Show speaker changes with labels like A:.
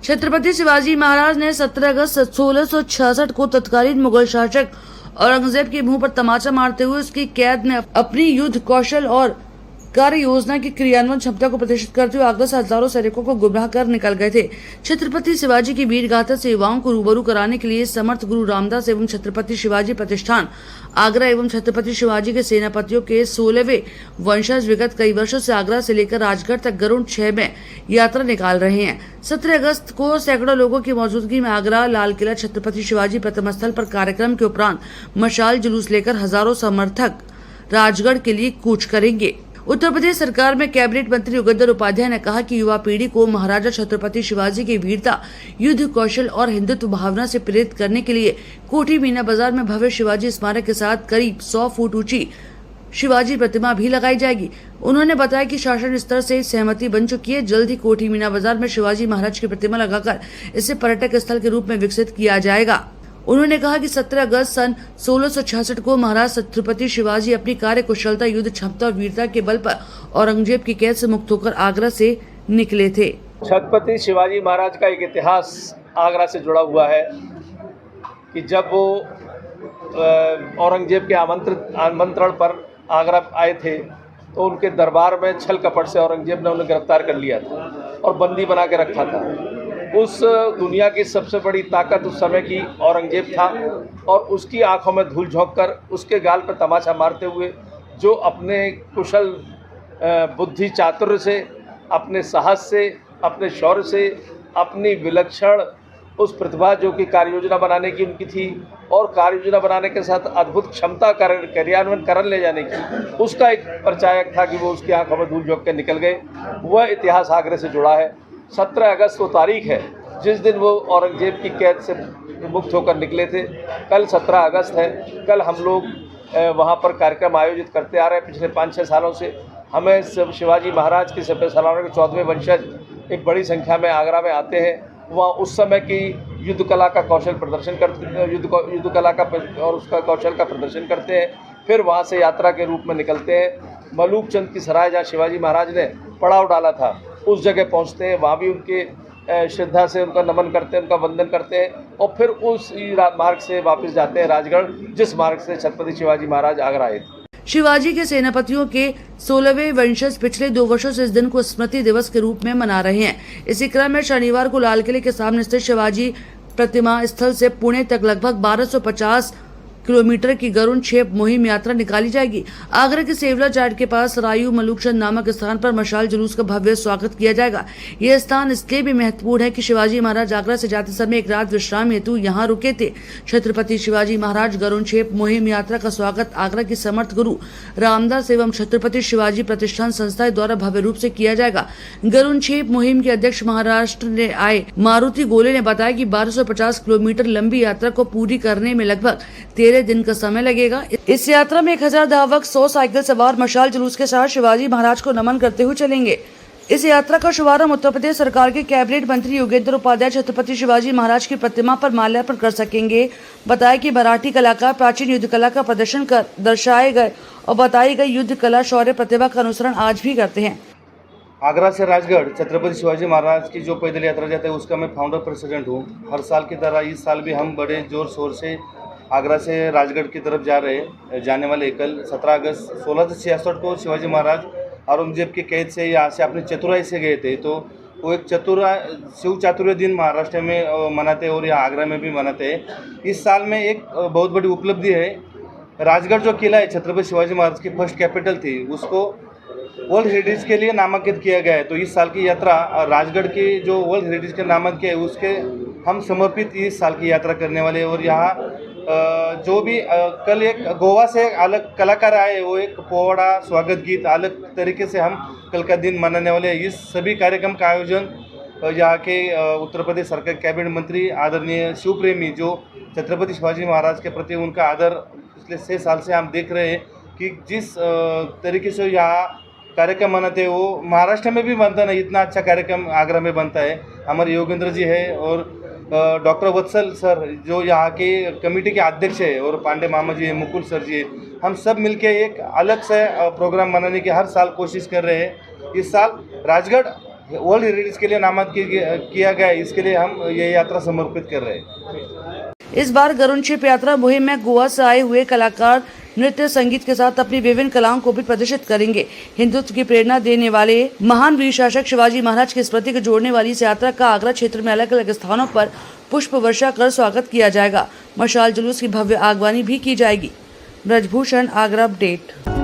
A: छत्रपति शिवाजी महाराज ने 17 अगस्त 1666 को तत्कालीन मुगल शासक औरंगजेब के मुंह पर तमाचा मारते हुए उसकी कैद में अपनी युद्ध कौशल और कार्य योजना की क्रियान्वयन क्षमता को प्रदर्शित करते हुए आगरा से हजारों सैनिकों को गुमराह कर निकल गए थे। छत्रपति शिवाजी की वीर गाथा से युवाओं को रूबरू कराने के लिए समर्थ गुरु रामदास एवं छत्रपति शिवाजी प्रतिष्ठान आगरा एवं छत्रपति शिवाजी के सेनापतियों के 16वें वंशज विगत कई वर्षों से आगरा से लेकर राजगढ़ तक गरुड़ 6 में यात्रा निकाल रहे हैं। 17 अगस्त को सैकड़ों लोगों की मौजूदगी में आगरा लाल किला छत्रपति शिवाजी प्रतिमा स्थल पर कार्यक्रम के उपरांत मशाल जुलूस लेकर हजारों समर्थक राजगढ़ के लिए कूच करेंगे। उत्तर प्रदेश सरकार में कैबिनेट मंत्री योगेंद्र उपाध्याय ने कहा कि युवा पीढ़ी को महाराजा छत्रपति शिवाजी की वीरता, युद्ध कौशल और हिंदुत्व भावना से प्रेरित करने के लिए कोठी मीना बाजार में भव्य शिवाजी स्मारक के साथ करीब 100 फुट ऊंची शिवाजी प्रतिमा भी लगाई जाएगी। उन्होंने बताया कि शासन स्तर से सहमति बन चुकी है। जल्द ही कोठी मीना बाजार में शिवाजी महाराज की प्रतिमा लगाकर इसे पर्यटक स्थल के रूप में विकसित किया जाएगा। उन्होंने कहा कि 17 अगस्त सन 1666 को महाराज छत्रपति शिवाजी अपनी कार्य कुशलता, युद्ध क्षमता और वीरता के बल पर औरंगजेब की कैद से मुक्त होकर आगरा से निकले थे।
B: छत्रपति शिवाजी महाराज का एक इतिहास आगरा से जुड़ा हुआ है कि जब वो औरंगजेब के आमंत्रण पर आगरा आए थे तो उनके दरबार में छल कपट से औरंगजेब ने उन्हें गिरफ्तार कर लिया था और बंदी बना के रखा था। उस दुनिया की सबसे बड़ी ताकत उस समय की औरंगजेब था और उसकी आंखों में धूल झोंक कर उसके गाल पर तमाचा मारते हुए जो अपने कुशल बुद्धि चातुर्य से, अपने साहस से, अपने शौर्य से, अपनी विलक्षण उस प्रतिभा जो कि कार्य योजना बनाने की उनकी थी और कार्य योजना बनाने के साथ अद्भुत क्षमता कार्यान्वयन कर ले जाने की, उसका एक परिचायक था कि वो उसकी आंखों में धूल झोंक के निकल गए। वह इतिहास आगरे से जुड़ा है। 17 अगस्त वो तारीख है जिस दिन वो औरंगजेब की कैद से मुक्त होकर निकले थे। कल 17 अगस्त है। कल हम लोग वहाँ पर कार्यक्रम आयोजित करते आ रहे हैं पिछले 5-6 सालों से। हमें शिवाजी महाराज के सभ्य सलारों के 14वें वंशज एक बड़ी संख्या में आगरा में आते हैं। वहाँ उस समय की युद्ध कला का कौशल प्रदर्शन करते, युद्ध कला का और उसका कौशल का प्रदर्शन करते हैं। फिर वहाँ से यात्रा के रूप में निकलते हैं। मलूक चंद की सराय जहाँ शिवाजी महाराज ने पड़ाव डाला था उस जगह पहुँचते हैं। वहाँ भी उनके श्रद्धा से उनका नमन करते हैं, उनका वंदन करते हैं और फिर उस मार्ग से वापस जाते हैं राजगढ़, जिस मार्ग से छत्रपति शिवाजी महाराज आगरा आए थे।
A: शिवाजी के सेनापतियों के 16वें वंशज पिछले 2 वर्षों से इस दिन को स्मृति दिवस के रूप में मना रहे हैं। इसी क्रम में शनिवार को लाल किले के सामने स्थित शिवाजी प्रतिमा स्थल से पुणे तक लगभग 1250 किलोमीटर की गरुड़ 6 मुहिम यात्रा निकाली जाएगी। आगरा के सेवला जाट के पास रायू मलूकचंद नामक स्थान पर मशाल जुलूस का भव्य स्वागत किया जाएगा। यह स्थान इसलिए भी महत्वपूर्ण है कि शिवाजी महाराज आगरा से जाते समय एक रात विश्राम हेतु यहाँ रुके थे। छत्रपति शिवाजी महाराज गरुड़ 6 मुहिम यात्रा का स्वागत आगरा की समर्थ गुरु रामदास एवं छत्रपति शिवाजी प्रतिष्ठान संस्था द्वारा भव्य रूप से किया जाएगा। गरुड़ 6 मुहिम के अध्यक्ष महाराष्ट्र ने आए मारुति गोले ने बताया कि 1250 किलोमीटर लंबी यात्रा को पूरी करने में लगभग 13 दिन का समय लगेगा। इस यात्रा में 1000 धावक 100 साइकिल सवार मशाल जुलूस के साथ शिवाजी महाराज को नमन करते हुए चलेंगे। इस यात्रा का शुभारंभ उत्तर प्रदेश सरकार के कैबिनेट मंत्री योगेंद्र उपाध्याय छत्रपति शिवाजी महाराज की प्रतिमा पर माल्यार्पण कर सकेंगे। बताया कि मराठी कलाकार प्राचीन युद्ध कला का प्रदर्शन कर दर्शाए गए और बताई गई युद्ध कला शौर्य प्रतिभा का अनुसरण आज भी करते हैं।
C: आगरा से राजगढ़ छत्रपति शिवाजी महाराज की जो पैदल यात्रा जाता है उसका मैं फाउंडर प्रेसिडेंट हूँ। हर साल की तरह इस साल भी हम बड़े जोर शोर से आगरा से राजगढ़ की तरफ जाने वाले कल 17 अगस्त 1666 को शिवाजी महाराज औरंगजेब की कैद से यहाँ से अपने चतुराई से गए थे। तो वो एक शिव चातुर्य दिन महाराष्ट्र में मनाते हैं और यहाँ आगरा में भी मनाते हैं। इस साल में एक बहुत बड़ी उपलब्धि है। राजगढ़ जो किला है छत्रपति शिवाजी महाराज की फर्स्ट कैपिटल थी, उसको वर्ल्ड हेरिटेज के लिए नामांकित किया गया है। तो इस साल की यात्रा राजगढ़ की जो वर्ल्ड हेरिटेज के नामांकित है उसके हम समर्पित इस साल की यात्रा करने वाले हैं। और यहाँ जो भी कल एक गोवा से अलग कलाकार आए, वो एक पोवाड़ा स्वागत गीत अलग तरीके से हम कल का दिन मनाने वाले हैं। इस सभी कार्यक्रम का आयोजन यहाँ के उत्तर प्रदेश सरकार कैबिनेट मंत्री आदरणीय शिवप्रेमी जो छत्रपति शिवाजी महाराज के प्रति उनका आदर पिछले 6 साल से हम देख रहे हैं कि जिस तरीके से यहाँ कार्यक्रम मनाते हैं वो महाराष्ट्र में भी बनता है। इतना अच्छा कार्यक्रम आगरा में बनता है। हमारे योगेंद्र जी है और डॉक्टर वत्सल सर जो यहाँ के कमेटी के अध्यक्ष है और पांडे मामा जी है, मुकुल सर जी है, हम सब मिलके एक अलग से प्रोग्राम मनाने की हर साल कोशिश कर रहे हैं। इस साल राजगढ़ वर्ल्ड हेरिटेज के लिए नामांकित किया गया है। इसके लिए हम ये यात्रा समर्पित कर रहे हैं।
A: इस बार गरुण शिप यात्रा मुहिम में गोवा से आए हुए कलाकार नृत्य संगीत के साथ अपनी विभिन्न कलाओं को भी प्रदर्शित करेंगे। हिंदुत्व की प्रेरणा देने वाले महान वीर शासक शिवाजी महाराज की स्मृति को जोड़ने वाली इस यात्रा का आगरा क्षेत्र में अलग अलग स्थानों पर पुष्प वर्षा कर स्वागत किया जाएगा। मशाल जुलूस की भव्य आगवानी भी की जाएगी। ब्रजभूषण, आगरा अपडेट।